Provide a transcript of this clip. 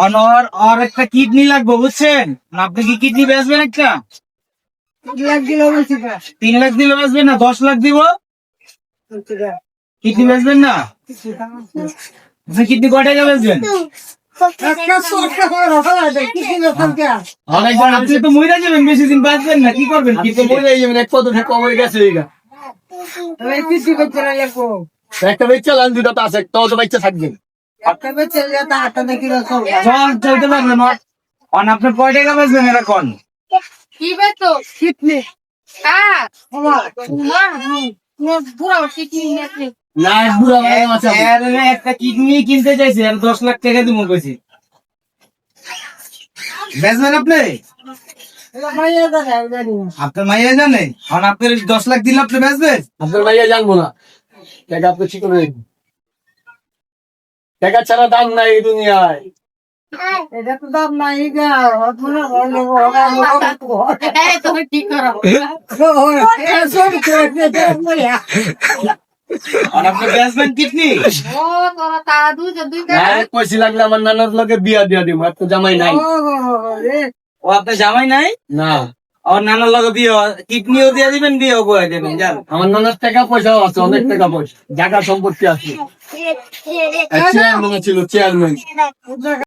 অনর আর একটা কিডনি লাগবে বুঝছেন? আপনি কি কিডনি বেচবেন একটা? 3 লাখ দিলে বেশি না। 3 লাখ দিলে বেচবেন না 10 লাখ দিব? কিডনি বেচবেন না? আপনি কিডনি কয় টাকা বেচবেন? অনেকবার আপনি তো মইরা যাবেন, বেশি দিন বাঁচবেন না, কি করবেন? আপনি তো মরে যাবেন, এক পদ কমে গেছে এইগা। একটা বেচা লান দুটা তো আছে, তো তো বাচ্চা থাকবেন। চলতে পারবেন না। অন আপনি কয় টাকা বেচবেন এটা কোন? কি বেতো কিডনি হ্যাঁ পুরো কিডনি আছে। না বুড়া মারা আছে। একটা কিডনি কিনতে চাইছে আর 10 লাখ টাকা দিব কইছি। বেচবেন আপনি? আপনার মাইয়া জানে? এখন আপনার 10 লাখ দিলে আপনি বেচবেন? আপনার ভাইয়া জানবো না, টাকা আপনি ঠিক করে রাখবেন। টাকা ছাড়া দাম নাই এই দুনিয়ায়। এটা তো দাম নাই গা তুমি ঠিক করো আর আপনি বেচবেন কিডনি? ও তোরা তারা দুইটা কইছি লাগলে আমার নানার লগে বিয়া দিয়া দিব, আর তো জামাই নাই। ও আপনার জামাই নাই? না, আর নানার লগে বিয়ে, কিডনিও দিয়ে দিবেন, বিয়েও করে দেবেন, জান? আমার নানার টাকা পয়সাও আছে, অনেক টাকা পয়সা, জায়গা সম্পত্তি আছে। চেয়ারম্যান ছিল, চেয়ারম্যান।